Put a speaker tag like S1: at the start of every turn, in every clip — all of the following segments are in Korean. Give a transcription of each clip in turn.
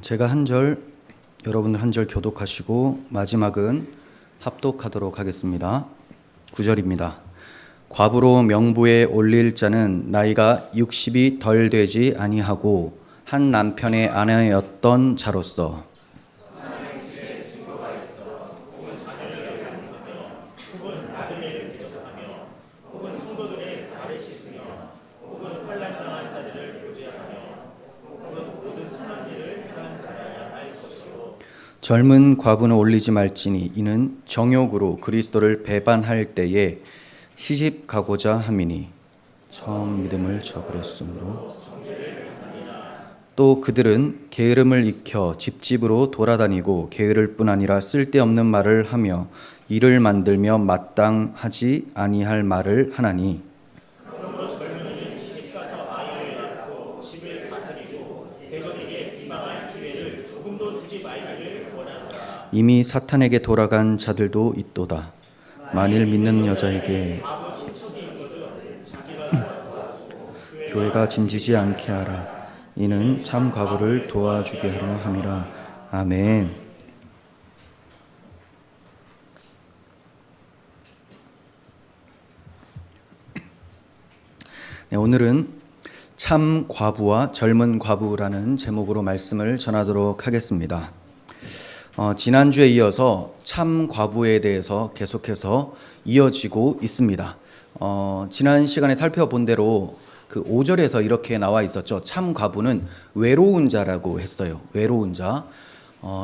S1: 제가 한 절, 여러분들 한 절 교독하시고 마지막은 합독하도록 하겠습니다. 9절입니다. 과부로 명부에 올릴 자는 나이가 60이 덜 되지 아니하고 한 남편의 아내였던 자로서 젊은 과부는 올리지 말지니 이는 정욕으로 그리스도를 배반할 때에 시집 가고자 함이니 처음 믿음을 저버렸으므로 또 그들은 게으름을 익혀 집집으로 돌아다니고 게으를 뿐 아니라 쓸데없는 말을 하며 일을 만들며 마땅하지 아니할 말을 하나니 이미 사탄에게 돌아간 자들도 있도다. 만일 믿는 여자에게 교회가 짐지지 않게 하라. 이는 참 과부를 도와주게 하려 함이라. 아멘. 네, 오늘은 참 과부와 젊은 과부라는 제목으로 말씀을 전하도록 하겠습니다. 지난주에 이어서 참 과부에 대해서 계속해서 이어지고 있습니다. 지난 시간에 살펴본 대로 그 5절에서 이렇게 나와 있었죠. 참 과부는 외로운 자라고 했어요. 외로운 자.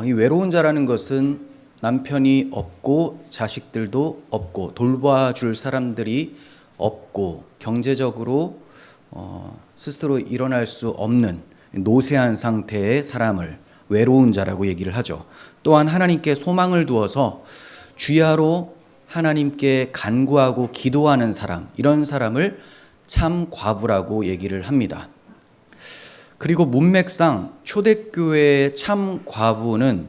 S1: 이 외로운 자라는 것은 남편이 없고 자식들도 없고 돌봐줄 사람들이 없고 경제적으로 스스로 일어날 수 없는 노쇠한 상태의 사람을 외로운 자라고 얘기를 하죠. 또한 하나님께 소망을 두어서 주야로 하나님께 간구하고 기도하는 사람, 이런 사람을 참 과부라고 얘기를 합니다. 그리고 문맥상 초대교회의 참 과부는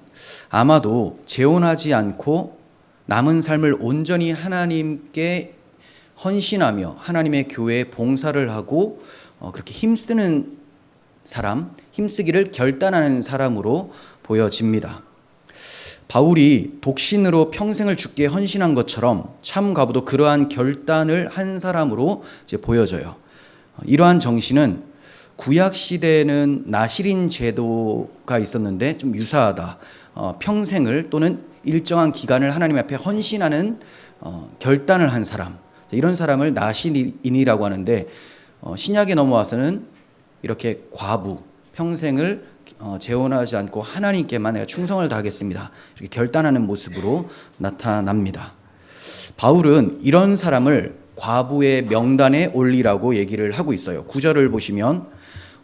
S1: 아마도 재혼하지 않고 남은 삶을 온전히 하나님께 헌신하며 하나님의 교회에 봉사를 하고 그렇게 힘쓰는 사람, 힘쓰기를 결단하는 사람으로 보여집니다. 바울이 독신으로 평생을 주께 헌신한 것처럼 참 과부도 그러한 결단을 한 사람으로 이제 보여져요. 이러한 정신은 구약 시대에는 나실인 제도가 있었는데 좀 유사하다. 평생을 또는 일정한 기간을 하나님 앞에 헌신하는 결단을 한 사람, 이런 사람을 나실인이라고 하는데 신약에 넘어와서는 이렇게 과부, 평생을 재혼하지 않고 하나님께만 내가 충성을 다하겠습니다, 이렇게 결단하는 모습으로 나타납니다. 바울은 이런 사람을 과부의 명단에 올리라고 얘기를 하고 있어요. 9절을 보시면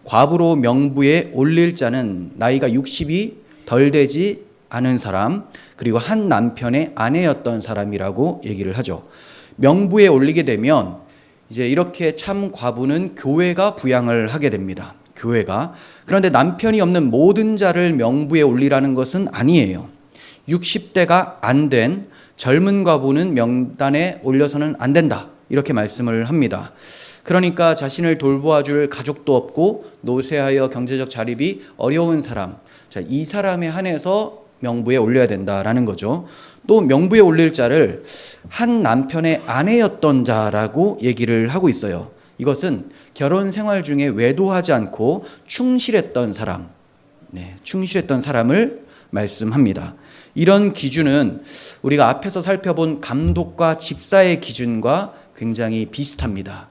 S1: 과부로 명부에 올릴 자는 나이가 60이 덜 되지 않은 사람, 그리고 한 남편의 아내였던 사람이라고 얘기를 하죠. 명부에 올리게 되면 이제 이렇게 참 과부는 교회가 부양을 하게 됩니다. 교회가. 그런데 남편이 없는 모든 자를 명부에 올리라는 것은 아니에요. 60대가 안 된 젊은 과부는 명단에 올려서는 안 된다, 이렇게 말씀을 합니다. 그러니까 자신을 돌보아줄 가족도 없고 노쇠하여 경제적 자립이 어려운 사람, 이 사람에 한해서 명부에 올려야 된다라는 거죠. 또 명부에 올릴 자를 한 남편의 아내였던 자라고 얘기를 하고 있어요. 이것은 결혼 생활 중에 외도하지 않고 충실했던 사람, 충실했던 사람을 말씀합니다. 이런 기준은 우리가 앞에서 살펴본 감독과 집사의 기준과 굉장히 비슷합니다.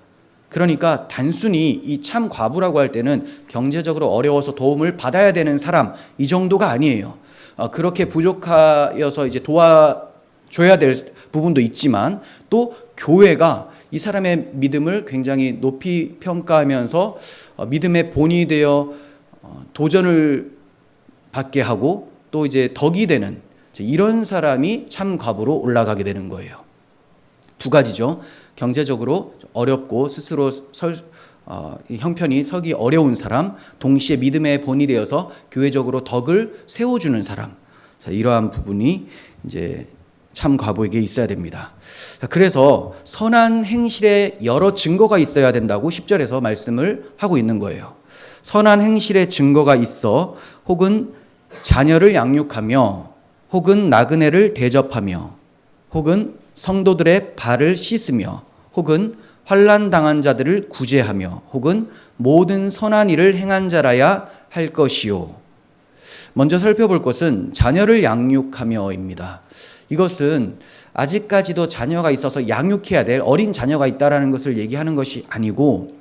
S1: 그러니까 단순히 이 참 과부라고 할 때는 경제적으로 어려워서 도움을 받아야 되는 사람, 이 정도가 아니에요. 그렇게 부족하여서 이제 도와줘야 될 부분도 있지만 또 교회가 이 사람의 믿음을 굉장히 높이 평가하면서 믿음의 본이 되어 도전을 받게 하고 또 이제 덕이 되는 이런 사람이 참 과부로 올라가게 되는 거예요. 두 가지죠. 경제적으로 어렵고 스스로 형편이 서기 어려운 사람, 동시에 믿음의 본이 되어서 교회적으로 덕을 세워주는 사람. 이러한 부분이 이제 참 과부에게 있어야 됩니다. 그래서 선한 행실에 여러 증거가 있어야 된다고 10절에서 말씀을 하고 있는 거예요. 선한 행실의 증거가 있어 혹은 자녀를 양육하며, 혹은 나그네를 대접하며, 혹은 성도들의 발을 씻으며, 혹은 환난 당한 자들을 구제하며, 혹은 모든 선한 일을 행한 자라야 할 것이요. 먼저 살펴볼 것은 자녀를 양육하며입니다. 이것은 아직까지도 자녀가 있어서 양육해야 될 어린 자녀가 있다라는 것을 얘기하는 것이 아니고,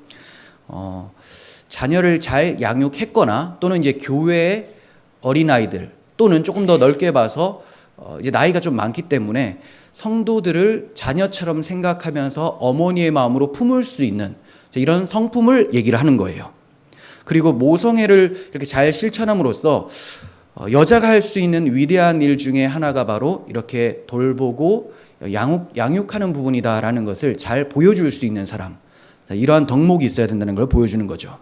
S1: 자녀를 잘 양육했거나 또는 이제 교회의 어린아이들 또는 조금 더 넓게 봐서 이제 나이가 좀 많기 때문에 성도들을 자녀처럼 생각하면서 어머니의 마음으로 품을 수 있는 이런 성품을 얘기를 하는 거예요. 그리고 모성애를 이렇게 잘 실천함으로써 여자가 할 수 있는 위대한 일 중에 하나가 바로 이렇게 돌보고 양육하는 부분이다라는 것을 잘 보여줄 수 있는 사람, 이러한 덕목이 있어야 된다는 걸 보여주는 거죠.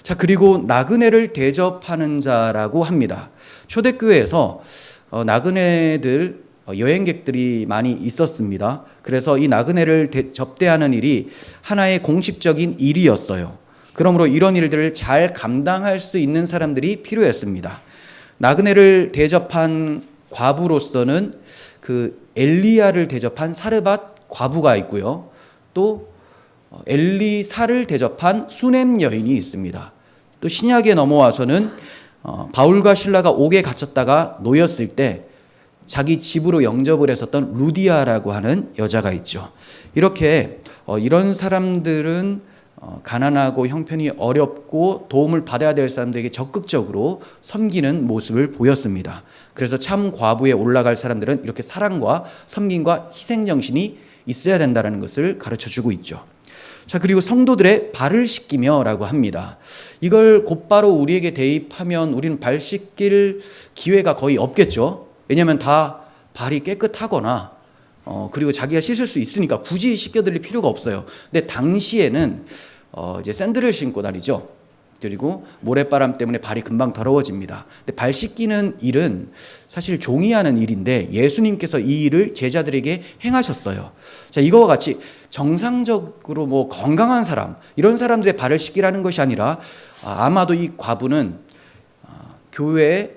S1: 자, 그리고 나그네를 대접하는 자라고 합니다. 초대교회에서 나그네들 여행객들이 많이 있었습니다. 그래서 이 나그네를 접대하는 일이 하나의 공식적인 일이었어요. 그러므로 이런 일들을 잘 감당할 수 있는 사람들이 필요했습니다. 나그네를 대접한 과부로서는 그 엘리야를 대접한 사르밧 과부가 있고요. 또 엘리사를 대접한 수넴 여인이 있습니다. 또 신약에 넘어와서는 바울과 실라가 옥에 갇혔다가 놓였을 때 자기 집으로 영접을 했었던 루디아라고 하는 여자가 있죠. 이렇게 이런 사람들은 가난하고 형편이 어렵고 도움을 받아야 될 사람들에게 적극적으로 섬기는 모습을 보였습니다. 그래서 참 과부에 올라갈 사람들은 이렇게 사랑과 섬김과 희생정신이 있어야 된다는 것을 가르쳐주고 있죠. 자, 그리고 성도들의 발을 씻기며라고 합니다. 이걸 곧바로 우리에게 대입하면 우리는 발 씻길 기회가 거의 없겠죠. 왜냐하면 다 발이 깨끗하거나 그리고 자기가 씻을 수 있으니까 굳이 씻겨드릴 필요가 없어요. 근데 당시에는 이제 샌들을 신고 다니죠. 그리고 모래바람 때문에 발이 금방 더러워집니다. 근데 발 씻기는 일은 사실 종이 하는 일인데 예수님께서 이 일을 제자들에게 행하셨어요. 자, 이거와 같이 정상적으로 뭐 건강한 사람, 이런 사람들의 발을 씻기라는 것이 아니라 아마도 이 과부는 교회에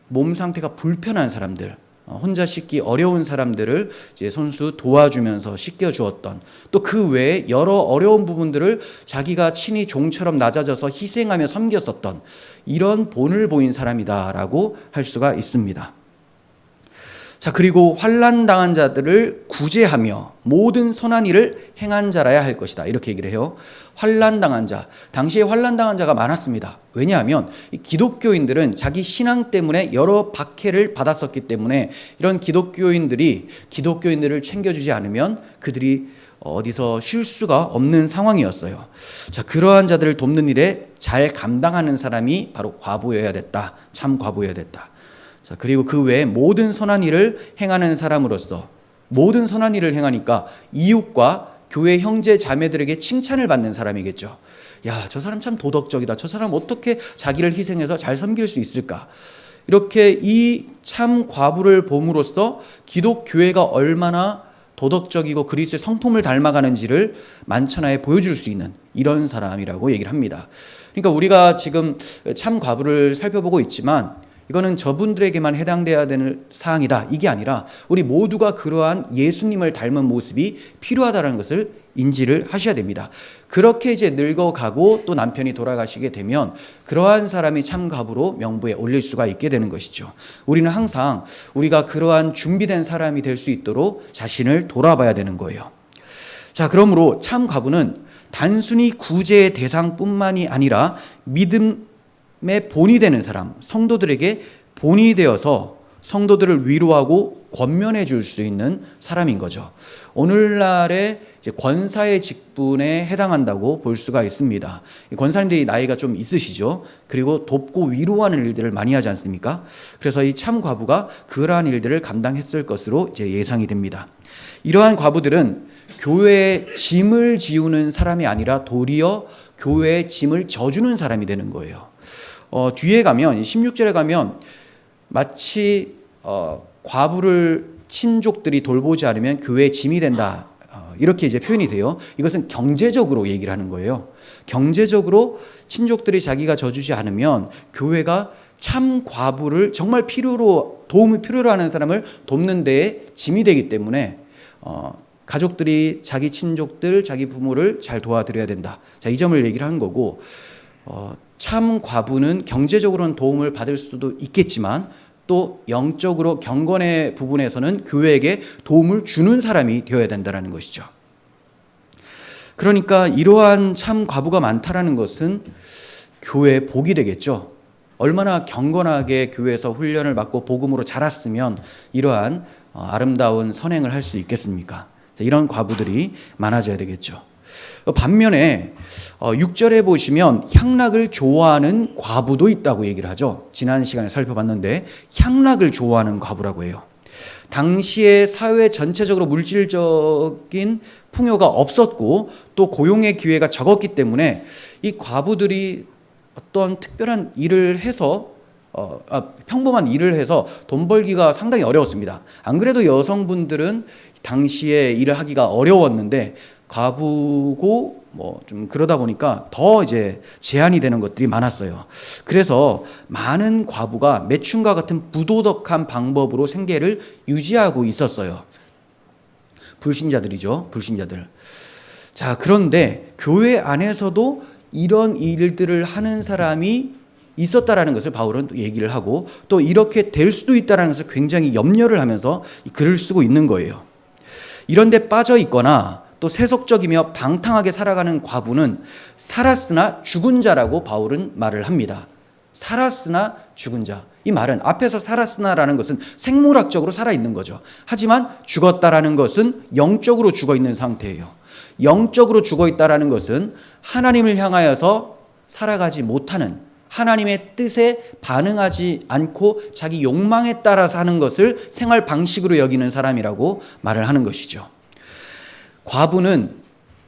S1: 몸 상태가 불편한 사람들, 혼자 씻기 어려운 사람들을 이제 손수 도와주면서 씻겨 주었던, 또 그 외에 여러 어려운 부분들을 자기가 친히 종처럼 낮아져서 희생하며 섬겼었던 이런 본을 보인 사람이다라고 할 수가 있습니다. 자, 그리고 환난 당한 자들을 구제하며 모든 선한 일을 행한 자라야 할 것이다, 이렇게 얘기를 해요. 환난 당한 자, 당시에 환난 당한 자가 많았습니다. 왜냐하면 이 기독교인들은 자기 신앙 때문에 여러 박해를 받았었기 때문에 이런 기독교인들을 챙겨주지 않으면 그들이 어디서 쉴 수가 없는 상황이었어요. 자, 그러한 자들을 돕는 일에 잘 감당하는 사람이 바로 과부여야 됐다. 참 과부여야 됐다. 자, 그리고 그 외에 모든 선한 일을 행하는 사람으로서, 모든 선한 일을 행하니까 이웃과 교회 형제 자매들에게 칭찬을 받는 사람이겠죠. 야, 저 사람 참 도덕적이다. 저 사람 어떻게 자기를 희생해서 잘 섬길 수 있을까? 이렇게 이 참 과부를 봄으로써 기독교회가 얼마나 도덕적이고 그리스도의 성품을 닮아가는지를 만천하에 보여줄 수 있는 이런 사람이라고 얘기를 합니다. 그러니까 우리가 지금 참 과부를 살펴보고 있지만 이거는 저분들에게만 해당돼야 되는 사항이다, 이게 아니라 우리 모두가 그러한 예수님을 닮은 모습이 필요하다는 것을 인지를 하셔야 됩니다. 그렇게 이제 늙어가고 또 남편이 돌아가시게 되면 그러한 사람이 참 과부로 명부에 올릴 수가 있게 되는 것이죠. 우리는 항상 우리가 그러한 준비된 사람이 될 수 있도록 자신을 돌아봐야 되는 거예요. 자, 그러므로 참 과부는 단순히 구제의 대상뿐만이 아니라 믿음의 본이 되는 사람, 성도들에게 본이 되어서 성도들을 위로하고 권면해 줄 수 있는 사람인 거죠. 오늘날의 이제 권사의 직분에 해당한다고 볼 수가 있습니다. 권사님들이 나이가 좀 있으시죠. 그리고 돕고 위로하는 일들을 많이 하지 않습니까? 그래서 이 참 과부가 그러한 일들을 감당했을 것으로 이제 예상이 됩니다. 이러한 과부들은 교회의 짐을 지우는 사람이 아니라 도리어 교회의 짐을 져주는 사람이 되는 거예요. 뒤에 가면 16절에 가면 마치 과부를 친족들이 돌보지 않으면 교회의 짐이 된다, 이렇게 이제 표현이 돼요. 이것은 경제적으로 얘기를 하는 거예요. 경제적으로 친족들이 자기가 져주지 않으면 교회가 참 과부를 정말 도움이 필요로 하는 사람을 돕는 데에 짐이 되기 때문에 가족들이 자기 친족들, 자기 부모를 잘 도와드려야 된다. 자, 이 점을 얘기를 한 거고, 참 과부는 경제적으로는 도움을 받을 수도 있겠지만 또 영적으로 경건의 부분에서는 교회에게 도움을 주는 사람이 되어야 된다는 것이죠. 그러니까 이러한 참 과부가 많다라는 것은 교회의 복이 되겠죠. 얼마나 경건하게 교회에서 훈련을 받고 복음으로 자랐으면 이러한 아름다운 선행을 할 수 있겠습니까? 이런 과부들이 많아져야 되겠죠. 반면에 6절에 보시면 향락을 좋아하는 과부도 있다고 얘기를 하죠. 지난 시간에 살펴봤는데 향락을 좋아하는 과부라고 해요. 당시에 사회 전체적으로 물질적인 풍요가 없었고 또 고용의 기회가 적었기 때문에 이 과부들이 어떤 특별한 일을 해서 평범한 일을 해서 돈 벌기가 상당히 어려웠습니다. 안 그래도 여성분들은 당시에 일을 하기가 어려웠는데 과부고 좀 그러다 보니까 더 이제 제한이 되는 것들이 많았어요. 그래서 많은 과부가 매춘과 같은 부도덕한 방법으로 생계를 유지하고 있었어요. 불신자들이죠. 불신자들. 자, 그런데 교회 안에서도 이런 일들을 하는 사람이 있었다라는 것을 바울은 얘기를 하고 또 이렇게 될 수도 있다라는 것을 굉장히 염려를 하면서 글을 쓰고 있는 거예요. 이런 데 빠져 있거나 또 세속적이며 방탕하게 살아가는 과부는 살았으나 죽은 자라고 바울은 말을 합니다. 살았으나 죽은 자. 이 말은 앞에서 살았으나라는 것은 생물학적으로 살아있는 거죠. 하지만 죽었다라는 것은 영적으로 죽어있는 상태예요. 영적으로 죽어있다라는 것은 하나님을 향하여서 살아가지 못하는, 하나님의 뜻에 반응하지 않고 자기 욕망에 따라 사는 것을 생활 방식으로 여기는 사람이라고 말을 하는 것이죠. 과부는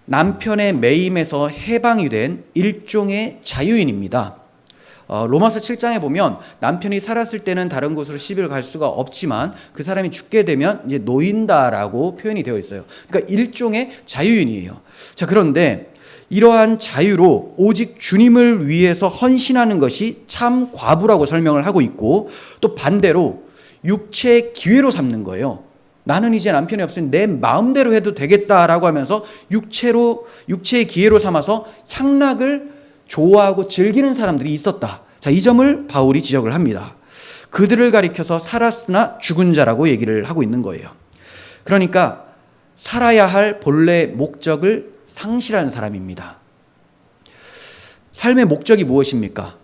S1: 남편의 매임에서 해방이 된 일종의 자유인입니다. 로마서 7장에 보면 남편이 살았을 때는 다른 곳으로 시집을 갈 수가 없지만 그 사람이 죽게 되면 이제 놓인다라고 표현이 되어 있어요. 그러니까 일종의 자유인이에요. 자, 그런데 이러한 자유로 오직 주님을 위해서 헌신하는 것이 참 과부라고 설명을 하고 있고 또 반대로 육체의 기회로 삼는 거예요. 나는 이제 남편이 없으니 내 마음대로 해도 되겠다라고 하면서 육체의 기회로 삼아서 향락을 좋아하고 즐기는 사람들이 있었다. 자, 이 점을 바울이 지적을 합니다. 그들을 가리켜서 살았으나 죽은 자라고 얘기를 하고 있는 거예요. 그러니까 살아야 할 본래 목적을 상실한 사람입니다. 삶의 목적이 무엇입니까?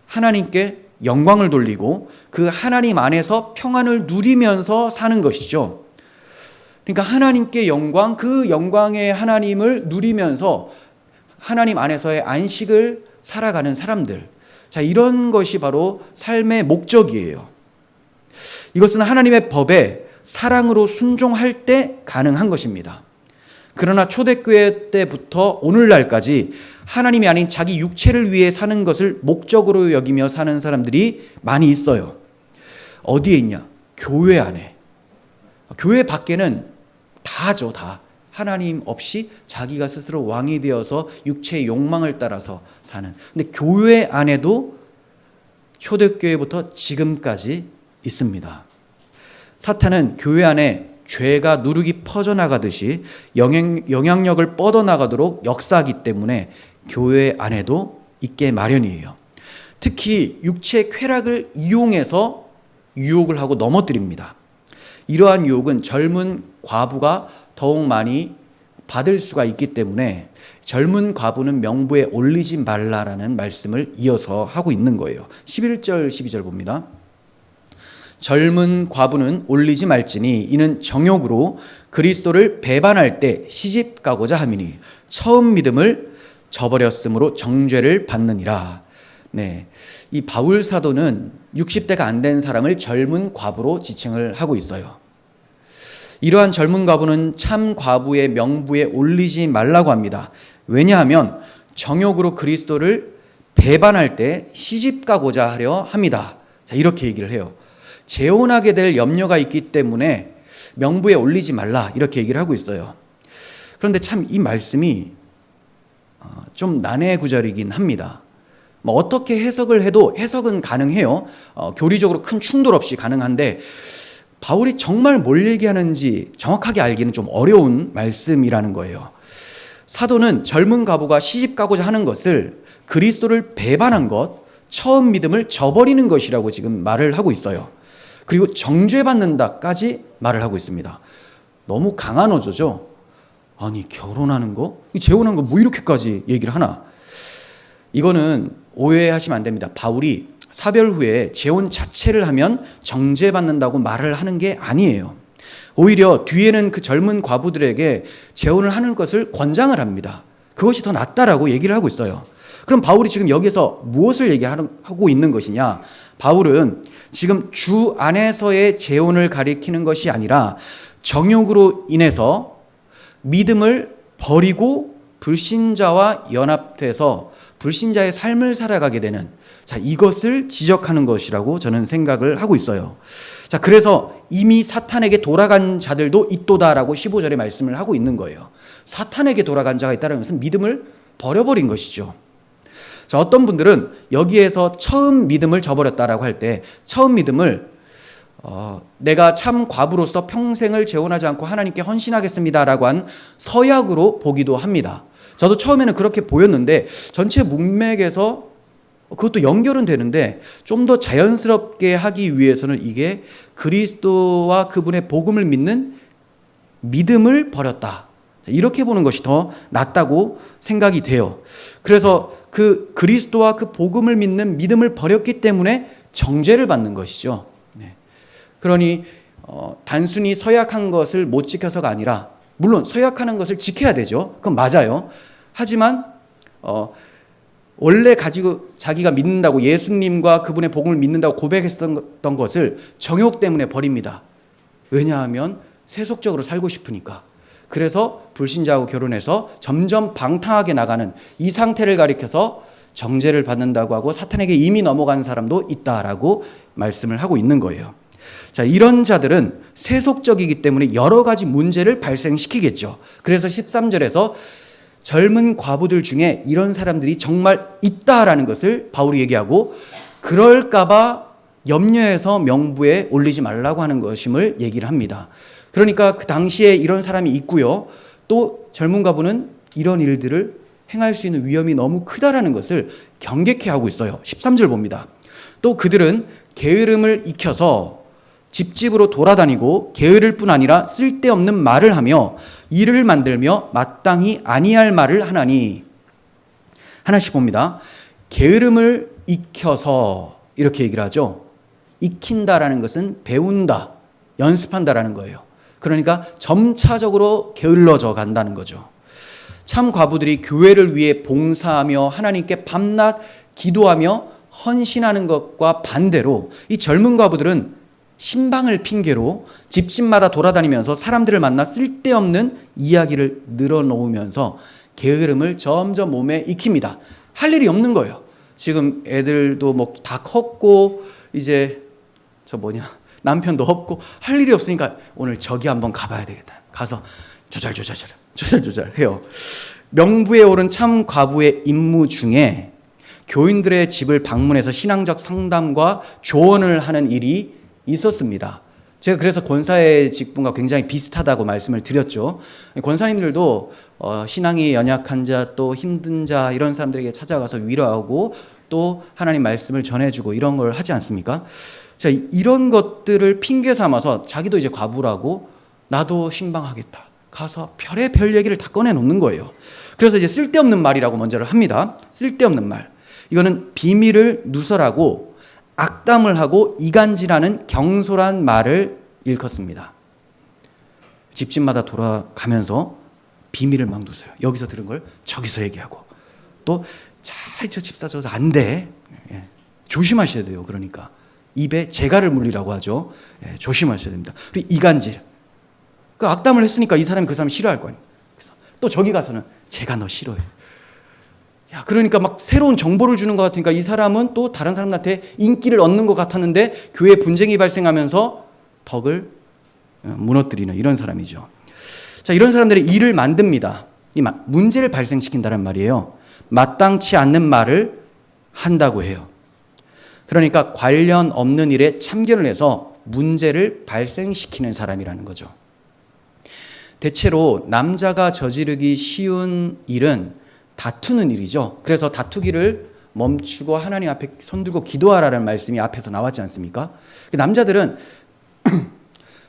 S1: 하나님께 영광을 돌리고 그 하나님 안에서 평안을 누리면서 사는 것이죠. 그러니까 하나님께 영광, 그 영광의 하나님을 누리면서 하나님 안에서의 안식을 살아가는 사람들. 자, 이런 것이 바로 삶의 목적이에요. 이것은 하나님의 법에 사랑으로 순종할 때 가능한 것입니다. 그러나 초대교회 때부터 오늘날까지 하나님이 아닌 자기 육체를 위해 사는 것을 목적으로 여기며 사는 사람들이 많이 있어요. 어디에 있냐? 교회 안에. 교회 밖에는 다죠, 다. 하나님 없이 자기가 스스로 왕이 되어서 육체의 욕망을 따라서 사는. 근데 교회 안에도 초대교회부터 지금까지 있습니다. 사탄은 교회 안에 죄가 누룩이 퍼져나가듯이 영향력을 뻗어나가도록 역사하기 때문에 교회 안에도 있게 마련이에요. 특히 육체의 쾌락을 이용해서 유혹을 하고 넘어뜨립니다. 이러한 유혹은 젊은 과부가 더욱 많이 받을 수가 있기 때문에 젊은 과부는 명부에 올리지 말라라는 말씀을 이어서 하고 있는 거예요. 11절 12절 봅니다. 젊은 과부는 올리지 말지니 이는 정욕으로 그리스도를 배반할 때 시집 가고자 함이니 처음 믿음을 저버렸으므로 정죄를 받느니라. 네, 이 바울 사도는 60대가 안 된 사람을 젊은 과부로 지칭을 하고 있어요. 이러한 젊은 과부는 참 과부의 명부에 올리지 말라고 합니다. 왜냐하면 정욕으로 그리스도를 배반할 때 시집 가고자 하려 합니다. 자, 이렇게 얘기를 해요. 재혼하게 될 염려가 있기 때문에 명부에 올리지 말라, 이렇게 얘기를 하고 있어요. 그런데 참 이 말씀이 좀 난해 구절이긴 합니다. 뭐 어떻게 해석을 해도 해석은 가능해요. 교리적으로 큰 충돌 없이 가능한데 바울이 정말 뭘 얘기하는지 정확하게 알기는 좀 어려운 말씀이라는 거예요. 사도는 젊은 과부가 시집 가고자 하는 것을 그리스도를 배반한 것, 처음 믿음을 저버리는 것이라고 지금 말을 하고 있어요. 그리고 정죄받는다까지 말을 하고 있습니다. 너무 강한 어조죠. 아니 결혼하는 거? 재혼한 거 뭐 이렇게까지 얘기를 하나? 이거는 오해하시면 안 됩니다. 바울이 사별 후에 재혼 자체를 하면 정죄받는다고 말을 하는 게 아니에요. 오히려 뒤에는 그 젊은 과부들에게 재혼을 하는 것을 권장을 합니다. 그것이 더 낫다라고 얘기를 하고 있어요. 그럼 바울이 지금 여기서 무엇을 얘기하고 있는 것이냐? 바울은 지금 주 안에서의 재혼을 가리키는 것이 아니라 정욕으로 인해서 믿음을 버리고 불신자와 연합돼서 불신자의 삶을 살아가게 되는, 자, 이것을 지적하는 것이라고 저는 생각을 하고 있어요. 자, 그래서 이미 사탄에게 돌아간 자들도 있도다라고 15절에 말씀을 하고 있는 거예요. 사탄에게 돌아간 자가 있다는 것은 믿음을 버려버린 것이죠. 자, 어떤 분들은 여기에서 처음 믿음을 저버렸다라고 할 때 처음 믿음을 내가 참 과부로서 평생을 재혼하지 않고 하나님께 헌신하겠습니다라고 한 서약으로 보기도 합니다. 저도 처음에는 그렇게 보였는데 전체 문맥에서 그것도 연결은 되는데 좀 더 자연스럽게 하기 위해서는 이게 그리스도와 그분의 복음을 믿는 믿음을 버렸다, 이렇게 보는 것이 더 낫다고 생각이 돼요. 그래서 그 그리스도와 그 복음을 믿는 믿음을 버렸기 때문에 정죄를 받는 것이죠. 그러니 단순히 서약한 것을 못 지켜서가 아니라, 물론 서약하는 것을 지켜야 되죠. 그건 맞아요. 하지만 원래 가지고 자기가 믿는다고, 예수님과 그분의 복음을 믿는다고 고백했던 것을 정욕 때문에 버립니다. 왜냐하면 세속적으로 살고 싶으니까. 그래서 불신자하고 결혼해서 점점 방탕하게 나가는 이 상태를 가리켜서 정죄를 받는다고 하고 사탄에게 이미 넘어간 사람도 있다라고 말씀을 하고 있는 거예요. 자, 이런 자들은 세속적이기 때문에 여러 가지 문제를 발생시키겠죠. 그래서 13절에서 젊은 과부들 중에 이런 사람들이 정말 있다라는 것을 바울이 얘기하고, 그럴까봐 염려해서 명부에 올리지 말라고 하는 것임을 얘기를 합니다. 그러니까 그 당시에 이런 사람이 있고요. 또 젊은 과부는 이런 일들을 행할 수 있는 위험이 너무 크다라는 것을 경계케 하고 있어요. 13절 봅니다. 또 그들은 게으름을 익혀서 집집으로 돌아다니고 게으를 뿐 아니라 쓸데없는 말을 하며 일을 만들며 마땅히 아니할 말을 하나니. 하나씩 봅니다. 게으름을 익혀서, 이렇게 얘기를 하죠. 익힌다라는 것은 배운다, 연습한다라는 거예요. 그러니까 점차적으로 게을러져 간다는 거죠. 참 과부들이 교회를 위해 봉사하며 하나님께 밤낮 기도하며 헌신하는 것과 반대로 이 젊은 과부들은 신방을 핑계로 집집마다 돌아다니면서 사람들을 만나 쓸데없는 이야기를 늘어놓으면서 게으름을 점점 몸에 익힙니다. 할 일이 없는 거예요. 지금 애들도 뭐 다 컸고 이제 남편도 없고 할 일이 없으니까 오늘 저기 한번 가봐야 되겠다. 가서 조잘 해요. 명부에 오른 참 과부의 임무 중에 교인들의 집을 방문해서 신앙적 상담과 조언을 하는 일이 있었습니다. 제가 그래서 권사의 직분과 굉장히 비슷하다고 말씀을 드렸죠. 권사님들도 신앙이 연약한 자, 또 힘든 자, 이런 사람들에게 찾아가서 위로하고 또 하나님 말씀을 전해주고 이런 걸 하지 않습니까? 자, 이런 것들을 핑계 삼아서 자기도 이제 과부라고 나도 신방하겠다, 가서 별의별 얘기를 다 꺼내놓는 거예요. 그래서 이제 쓸데없는 말이라고 먼저를 합니다. 쓸데없는 말. 이거는 비밀을 누설하고 악담을 하고 이간질하는 경솔한 말을 일컫습니다. 집집마다 돌아가면서 비밀을 막 누서요. 여기서 들은 걸 저기서 얘기하고, 또 저 집사 저 안 돼. 조심하셔야 돼요. 그러니까 입에 재갈을 물리라고 하죠. 조심하셔야 됩니다. 그리고 이간질. 그 악담을 했으니까 이 사람이 그 사람 싫어할 거 아니에요. 그래서 또 저기 가서는 제가 너 싫어해. 야, 그러니까 막 새로운 정보를 주는 것 같으니까 이 사람은 또 다른 사람한테 인기를 얻는 것 같았는데 교회에 분쟁이 발생하면서 덕을 무너뜨리는 이런 사람이죠. 자, 이런 사람들이 일을 만듭니다. 문제를 발생시킨다는 말이에요. 마땅치 않는 말을 한다고 해요. 그러니까 관련 없는 일에 참견을 해서 문제를 발생시키는 사람이라는 거죠. 대체로 남자가 저지르기 쉬운 일은 다투는 일이죠. 그래서 다투기를 멈추고 하나님 앞에 손들고 기도하라는 말씀이 앞에서 나왔지 않습니까? 남자들은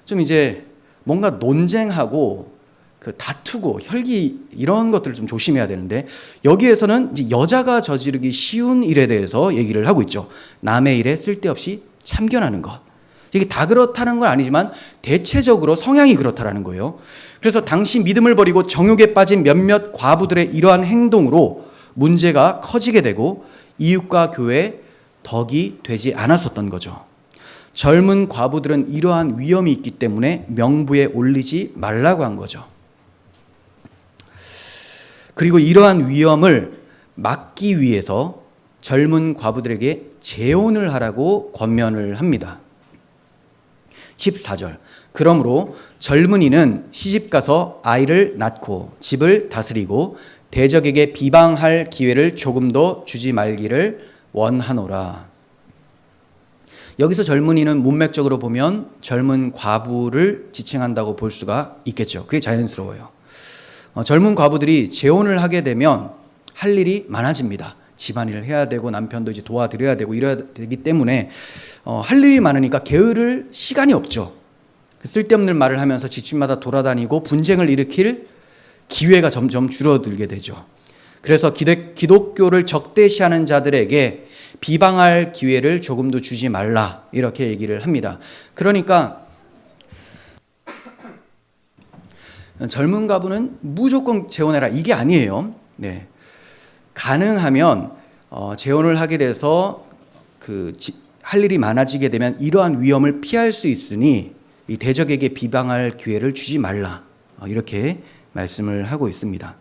S1: 좀 이제 뭔가 논쟁하고 그 다투고 혈기 이런 것들을 좀 조심해야 되는데, 여기에서는 이제 여자가 저지르기 쉬운 일에 대해서 얘기를 하고 있죠. 남의 일에 쓸데없이 참견하는 것. 이게 다 그렇다는 건 아니지만 대체적으로 성향이 그렇다라는 거예요. 그래서 당시 믿음을 버리고 정욕에 빠진 몇몇 과부들의 이러한 행동으로 문제가 커지게 되고 이웃과 교회에 덕이 되지 않았었던 거죠. 젊은 과부들은 이러한 위험이 있기 때문에 명부에 올리지 말라고 한 거죠. 그리고 이러한 위험을 막기 위해서 젊은 과부들에게 재혼을 하라고 권면을 합니다. 14절. 그러므로 젊은이는 시집가서 아이를 낳고 집을 다스리고 대적에게 비방할 기회를 조금도 주지 말기를 원하노라. 여기서 젊은이는 문맥적으로 보면 젊은 과부를 지칭한다고 볼 수가 있겠죠. 그게 자연스러워요. 젊은 과부들이 재혼을 하게 되면 할 일이 많아집니다. 집안일을 해야 되고 남편도 이제 도와드려야 되고 이래야 되기 때문에 할 일이 많으니까 게으를 시간이 없죠. 쓸데없는 말을 하면서 집집마다 돌아다니고 분쟁을 일으킬 기회가 점점 줄어들게 되죠. 그래서 기독교를 적대시하는 자들에게 비방할 기회를 조금도 주지 말라, 이렇게 얘기를 합니다. 그러니까 젊은 가부는 무조건 재혼해라, 이게 아니에요. 네. 가능하면 재혼을 하게 돼서 할 일이 많아지게 되면 이러한 위험을 피할 수 있으니 이 대적에게 비방할 기회를 주지 말라, 이렇게 말씀을 하고 있습니다.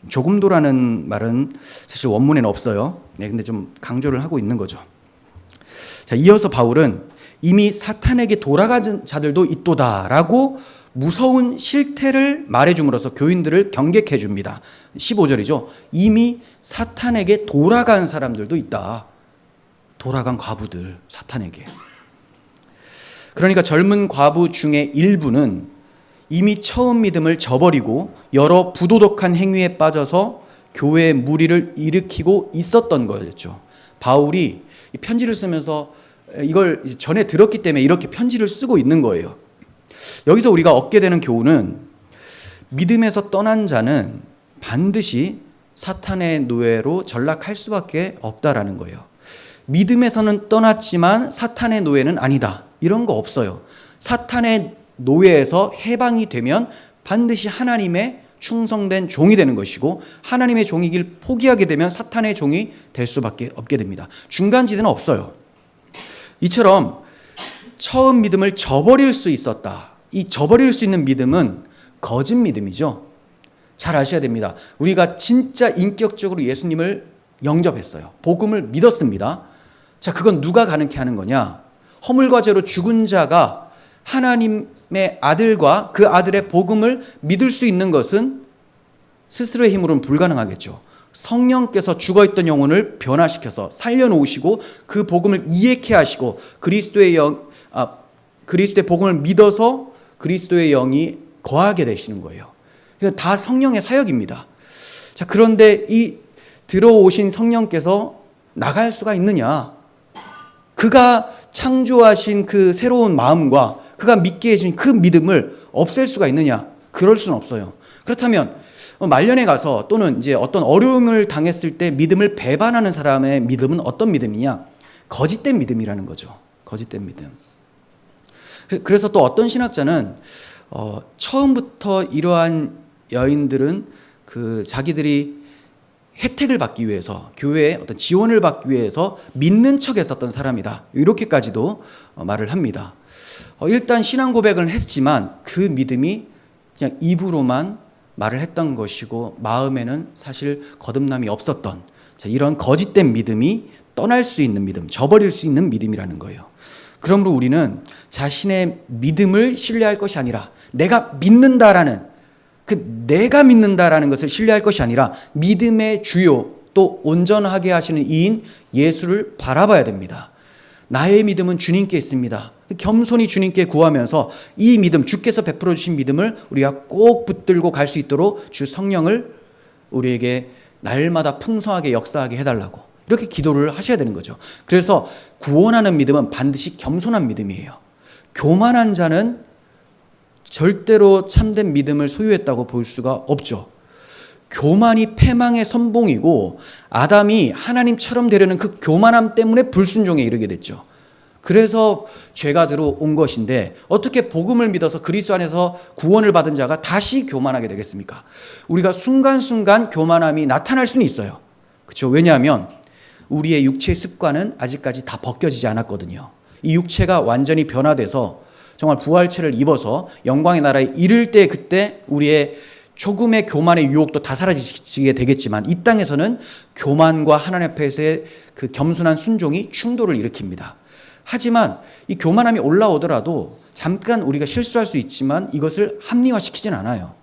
S1: 조금도라는 말은 사실 원문에는 없어요. 네, 근데 좀 강조를 하고 있는 거죠. 자, 이어서 바울은 이미 사탄에게 돌아간 자들도 있도다라고 무서운 실태를 말해줌으로써 교인들을 경계해 줍니다. 15절이죠. 이미 사탄에게 돌아간 사람들도 있다. 돌아간 과부들, 사탄에게. 그러니까 젊은 과부 중에 일부는 이미 처음 믿음을 저버리고 여러 부도덕한 행위에 빠져서 교회의 무리를 일으키고 있었던 거였죠. 바울이 편지를 쓰면서 이걸 전에 들었기 때문에 이렇게 편지를 쓰고 있는 거예요. 여기서 우리가 얻게 되는 교훈은 믿음에서 떠난 자는 반드시 사탄의 노예로 전락할 수밖에 없다라는 거예요. 믿음에서는 떠났지만 사탄의 노예는 아니다, 이런 거 없어요. 사탄의 노예에서 해방이 되면 반드시 하나님의 충성된 종이 되는 것이고, 하나님의 종이길 포기하게 되면 사탄의 종이 될 수밖에 없게 됩니다. 중간지대는 없어요. 이처럼 처음 믿음을 저버릴 수 있었다. 이 저버릴 수 있는 믿음은 거짓 믿음이죠. 잘 아셔야 됩니다. 우리가 진짜 인격적으로 예수님을 영접했어요. 복음을 믿었습니다. 자, 그건 누가 가능케 하는 거냐? 허물과 죄로 죽은 자가 하나님의 아들과 그 아들의 복음을 믿을 수 있는 것은 스스로의 힘으로는 불가능하겠죠. 성령께서 죽어있던 영혼을 변화시켜서 살려놓으시고 그 복음을 이해케 하시고 그리스도의 복음을 믿어서 그리스도의 영이 거하게 되시는 거예요. 그러니까 다 성령의 사역입니다. 자, 그런데 이 들어오신 성령께서 나갈 수가 있느냐? 그가 창조하신 그 새로운 마음과 그가 믿게 해준 그 믿음을 없앨 수가 있느냐? 그럴 수는 없어요. 그렇다면 말년에 가서 또는 이제 어떤 어려움을 당했을 때 믿음을 배반하는 사람의 믿음은 어떤 믿음이냐? 거짓된 믿음이라는 거죠. 거짓된 믿음. 그래서 또 어떤 신학자는 처음부터 이러한 여인들은 자기들이 혜택을 받기 위해서, 교회에 어떤 지원을 받기 위해서 믿는 척 했었던 사람이다, 이렇게까지도 말을 합니다. 일단 신앙 고백을 했지만 그 믿음이 그냥 입으로만 말을 했던 것이고 마음에는 사실 거듭남이 없었던, 이런 거짓된 믿음이 떠날 수 있는 믿음, 저버릴 수 있는 믿음이라는 거예요. 그러므로 우리는 자신의 믿음을 신뢰할 것이 아니라 내가 믿는다라는 것을 신뢰할 것이 아니라 믿음의 주요 또 온전하게 하시는 이인 예수를 바라봐야 됩니다. 나의 믿음은 주님께 있습니다. 겸손히 주님께 구하면서 이 믿음, 주께서 베풀어 주신 믿음을 우리가 꼭 붙들고 갈 수 있도록 주 성령을 우리에게 날마다 풍성하게 역사하게 해달라고 이렇게 기도를 하셔야 되는 거죠. 그래서 구원하는 믿음은 반드시 겸손한 믿음이에요. 교만한 자는 절대로 참된 믿음을 소유했다고 볼 수가 없죠. 교만이 패망의 선봉이고 아담이 하나님처럼 되려는 그 교만함 때문에 불순종에 이르게 됐죠. 그래서 죄가 들어온 것인데 어떻게 복음을 믿어서 그리스도 안에서 구원을 받은 자가 다시 교만하게 되겠습니까? 우리가 순간순간 교만함이 나타날 수는 있어요. 그렇죠? 왜냐하면 우리의 육체의 습관은 아직까지 다 벗겨지지 않았거든요. 이 육체가 완전히 변화돼서 정말 부활체를 입어서 영광의 나라에 이를 때 그때 우리의 조금의 교만의 유혹도 다 사라지게 되겠지만 이 땅에서는 교만과 하나님 앞에서의 그 겸손한 순종이 충돌을 일으킵니다. 하지만 이 교만함이 올라오더라도 잠깐 우리가 실수할 수 있지만 이것을 합리화시키진 않아요.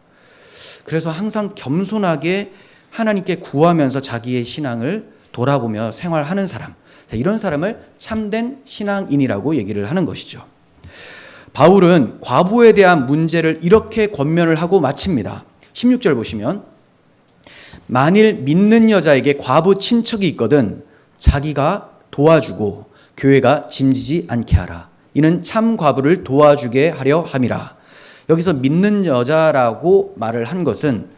S1: 그래서 항상 겸손하게 하나님께 구하면서 자기의 신앙을 돌아보며 생활하는 사람, 이런 사람을 참된 신앙인이라고 얘기를 하는 것이죠. 바울은 과부에 대한 문제를 이렇게 권면을 하고 마칩니다. 16절 보시면 만일 믿는 여자에게 과부 친척이 있거든 자기가 도와주고 교회가 짐지지 않게 하라. 이는 참 과부를 도와주게 하려 함이라. 여기서 믿는 여자라고 말을 한 것은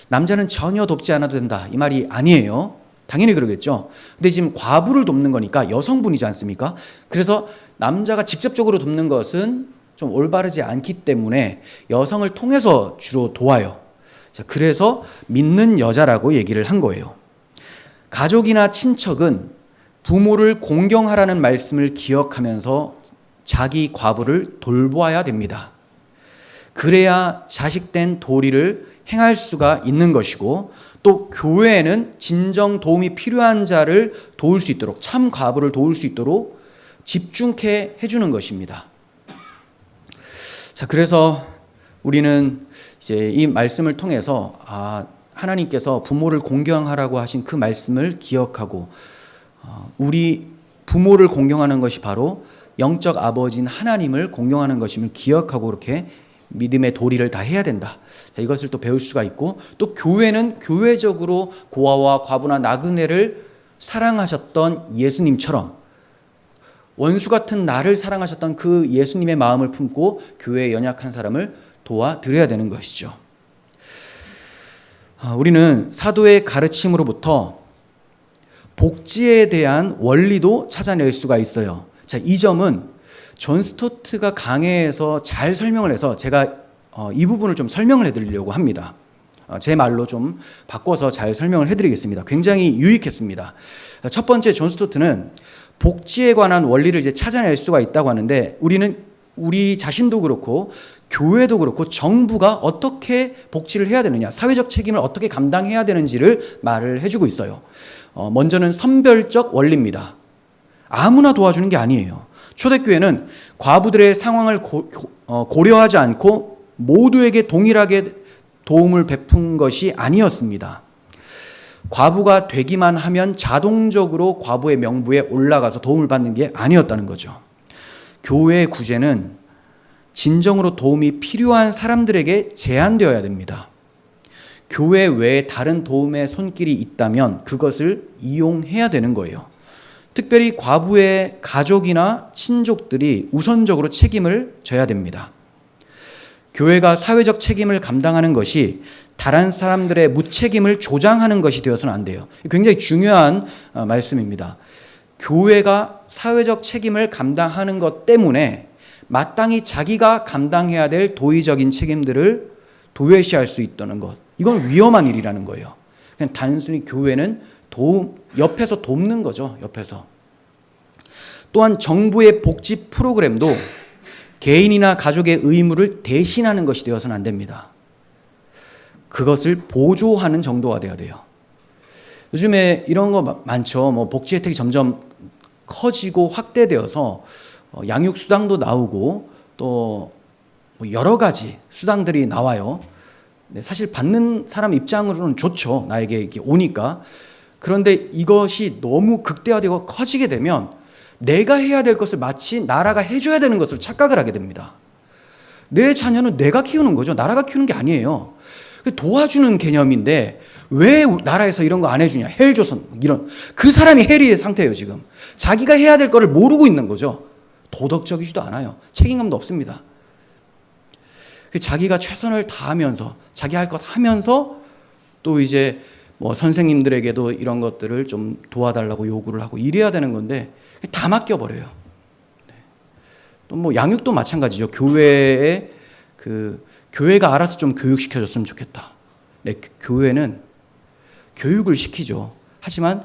S1: 남자는 전혀 돕지 않아도 된다 이 말이 아니에요. 당연히 그러겠죠. 근데 지금 과부를 돕는 거니까 여성분이지 않습니까? 그래서 남자가 직접적으로 돕는 것은 좀 올바르지 않기 때문에 여성을 통해서 주로 도와요. 그래서 믿는 여자라고 얘기를 한 거예요. 가족이나 친척은 부모를 공경하라는 말씀을 기억하면서 자기 과부를 돌보아야 됩니다. 그래야 자식된 도리를 행할 수가 있는 것이고 또 교회에는 진정 도움이 필요한 자를 도울 수 있도록 참 과부를 도울 수 있도록 집중케 해주는 것입니다. 자, 그래서 우리는 이제 이 말씀을 통해서 하나님께서 부모를 공경하라고 하신 그 말씀을 기억하고 우리 부모를 공경하는 것이 바로 영적 아버지인 하나님을 공경하는 것임을 기억하고 그렇게 믿음의 도리를 다 해야 된다. 이것을 또 배울 수가 있고 또 교회는 교회적으로 고아와 과부나 나그네를 사랑하셨던 예수님처럼 원수 같은 나를 사랑하셨던 그 예수님의 마음을 품고 교회에 연약한 사람을 도와드려야 되는 것이죠. 우리는 사도의 가르침으로부터 복지에 대한 원리도 찾아낼 수가 있어요. 자, 이 점은 존 스토트가 강해에서 잘 설명을 해서 제가 이 부분을 좀 설명을 해드리려고 합니다. 제 말로 좀 바꿔서 잘 설명을 해드리겠습니다. 굉장히 유익했습니다. 첫 번째, 존 스토트는 복지에 관한 원리를 이제 찾아낼 수가 있다고 하는데 우리 자신도 그렇고 교회도 그렇고 정부가 어떻게 복지를 해야 되느냐, 사회적 책임을 어떻게 감당해야 되는지를 말을 해주고 있어요. 먼저는 선별적 원리입니다. 아무나 도와주는 게 아니에요. 초대교회는 과부들의 상황을 고려하지 않고 모두에게 동일하게 도움을 베푼 것이 아니었습니다. 과부가 되기만 하면 자동적으로 과부의 명부에 올라가서 도움을 받는 게 아니었다는 거죠. 교회의 구제는 진정으로 도움이 필요한 사람들에게 제한되어야 됩니다. 교회 외에 다른 도움의 손길이 있다면 그것을 이용해야 되는 거예요. 특별히 과부의 가족이나 친족들이 우선적으로 책임을 져야 됩니다. 교회가 사회적 책임을 감당하는 것이 다른 사람들의 무책임을 조장하는 것이 되어서는 안 돼요. 굉장히 중요한 말씀입니다. 교회가 사회적 책임을 감당하는 것 때문에 마땅히 자기가 감당해야 될 도의적인 책임들을 도외시할 수 있다는 것. 이건 위험한 일이라는 거예요. 그냥 단순히 교회는 옆에서 돕는 거죠. 옆에서. 또한 정부의 복지 프로그램도 개인이나 가족의 의무를 대신하는 것이 되어서는 안 됩니다. 그것을 보조하는 정도가 돼야 돼요. 요즘에 이런 거 많죠. 복지 혜택이 점점 커지고 확대되어서 양육 수당도 나오고 또 여러 가지 수당들이 나와요. 사실 받는 사람 입장으로는 좋죠. 나에게 이렇게 오니까. 그런데 이것이 너무 극대화되고 커지게 되면 내가 해야 될 것을 마치 나라가 해줘야 되는 것으로 착각을 하게 됩니다. 내 자녀는 내가 키우는 거죠. 나라가 키우는 게 아니에요. 도와주는 개념인데 왜 나라에서 이런 거 안 해주냐. 헬조선 이런. 그 사람이 헬의 상태예요 지금. 자기가 해야 될 거를 모르고 있는 거죠. 도덕적이지도 않아요. 책임감도 없습니다. 자기가 최선을 다하면서 자기 할 것 하면서 또 이제 뭐 선생님들에게도 이런 것들을 좀 도와달라고 요구를 하고 이래야 되는 건데 다 맡겨버려요. 또 뭐 양육도 마찬가지죠. 교회에 교회가 알아서 좀 교육시켜줬으면 좋겠다. 네, 교회는 교육을 시키죠. 하지만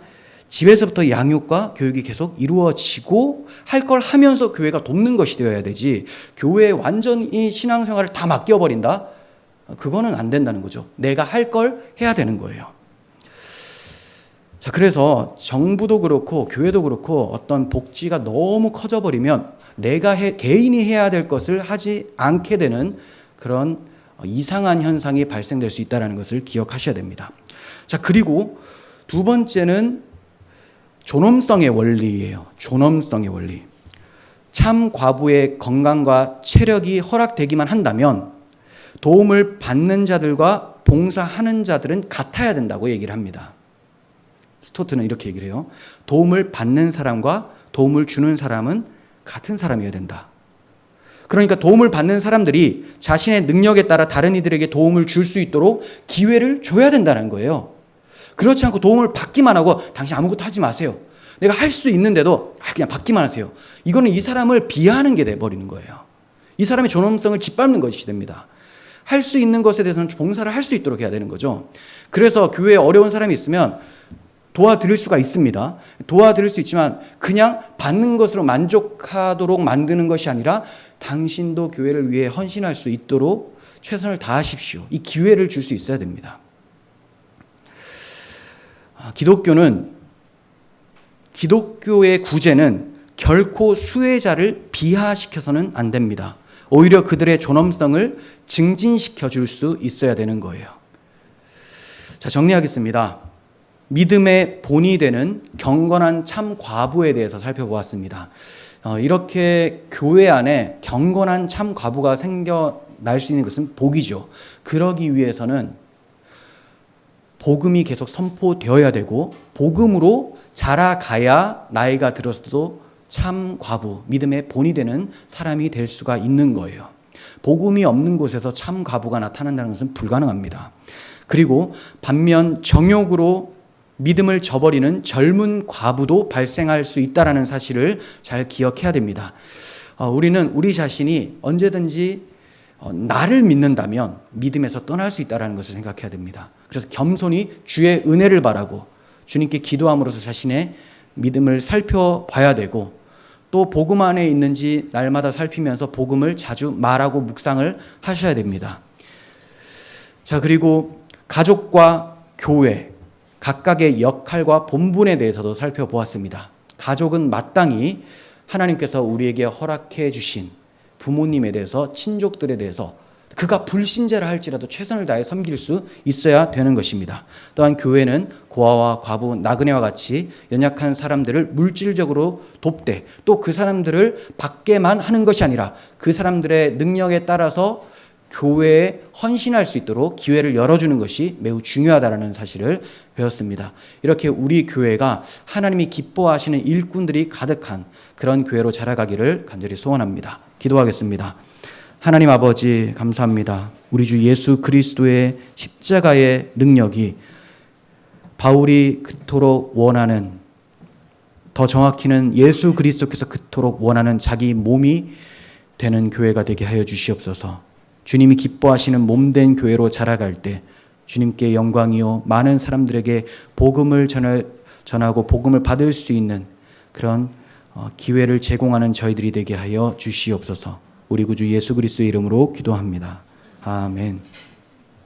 S1: 집에서부터 양육과 교육이 계속 이루어지고 할 걸 하면서 교회가 돕는 것이 되어야 되지, 교회에 완전히 신앙생활을 다 맡겨버린다? 그거는 안 된다는 거죠. 내가 할 걸 해야 되는 거예요. 자, 그래서 정부도 그렇고 교회도 그렇고 어떤 복지가 너무 커져버리면 내가 개인이 해야 될 것을 하지 않게 되는 그런 이상한 현상이 발생될 수 있다는 것을 기억하셔야 됩니다. 자, 그리고 두 번째는 존엄성의 원리예요. 존엄성의 원리. 참 과부의 건강과 체력이 허락되기만 한다면 도움을 받는 자들과 봉사하는 자들은 같아야 된다고 얘기를 합니다. 스토트는 이렇게 얘기를 해요. 도움을 받는 사람과 도움을 주는 사람은 같은 사람이어야 된다. 그러니까 도움을 받는 사람들이 자신의 능력에 따라 다른 이들에게 도움을 줄 수 있도록 기회를 줘야 된다는 거예요. 그렇지 않고 도움을 받기만 하고 당신 아무것도 하지 마세요. 내가 할 수 있는데도 그냥 받기만 하세요. 이거는 이 사람을 비하하는 게 돼버리는 거예요. 이 사람의 존엄성을 짓밟는 것이 됩니다. 할 수 있는 것에 대해서는 봉사를 할 수 있도록 해야 되는 거죠. 그래서 교회에 어려운 사람이 있으면 도와드릴 수가 있습니다. 도와드릴 수 있지만 그냥 받는 것으로 만족하도록 만드는 것이 아니라 당신도 교회를 위해 헌신할 수 있도록 최선을 다하십시오. 이 기회를 줄 수 있어야 됩니다. 기독교의 구제는 결코 수혜자를 비하시켜서는 안 됩니다. 오히려 그들의 존엄성을 증진시켜 줄 수 있어야 되는 거예요. 자, 정리하겠습니다. 믿음의 본이 되는 경건한 참 과부에 대해서 살펴보았습니다. 이렇게 교회 안에 경건한 참 과부가 생겨날 수 있는 것은 복이죠. 그러기 위해서는 복음이 계속 선포되어야 되고 복음으로 자라가야 나이가 들어서도 참 과부, 믿음의 본이 되는 사람이 될 수가 있는 거예요. 복음이 없는 곳에서 참 과부가 나타난다는 것은 불가능합니다. 그리고 반면 정욕으로 믿음을 저버리는 젊은 과부도 발생할 수 있다는 사실을 잘 기억해야 됩니다. 우리는 우리 자신이 언제든지 나를 믿는다면 믿음에서 떠날 수 있다는 것을 생각해야 됩니다. 그래서 겸손히 주의 은혜를 바라고 주님께 기도함으로써 자신의 믿음을 살펴봐야 되고, 또 복음 안에 있는지 날마다 살피면서 복음을 자주 말하고 묵상을 하셔야 됩니다. 자, 그리고 가족과 교회 각각의 역할과 본분에 대해서도 살펴보았습니다. 가족은 마땅히 하나님께서 우리에게 허락해 주신 부모님에 대해서, 친족들에 대해서 그가 불신자라 할지라도 최선을 다해 섬길 수 있어야 되는 것입니다. 또한 교회는 고아와 과부, 나그네와 같이 연약한 사람들을 물질적으로 돕되 또 그 사람들을 받게만 하는 것이 아니라 그 사람들의 능력에 따라서 교회에 헌신할 수 있도록 기회를 열어주는 것이 매우 중요하다는 사실을 배웠습니다. 이렇게 우리 교회가 하나님이 기뻐하시는 일꾼들이 가득한 그런 교회로 자라가기를 간절히 소원합니다. 기도하겠습니다. 하나님 아버지, 감사합니다. 우리 주 예수 그리스도의 십자가의 능력이 바울이 그토록 원하는, 더 정확히는 예수 그리스도께서 그토록 원하는 자기 몸이 되는 교회가 되게 하여 주시옵소서. 주님이 기뻐하시는 몸된 교회로 자라갈 때 주님께 영광이요 많은 사람들에게 복음을 전하고 복음을 받을 수 있는 그런 기회를 제공하는 저희들이 되게 하여 주시옵소서. 우리 구주 예수 그리스도의 이름으로 기도합니다. 아멘.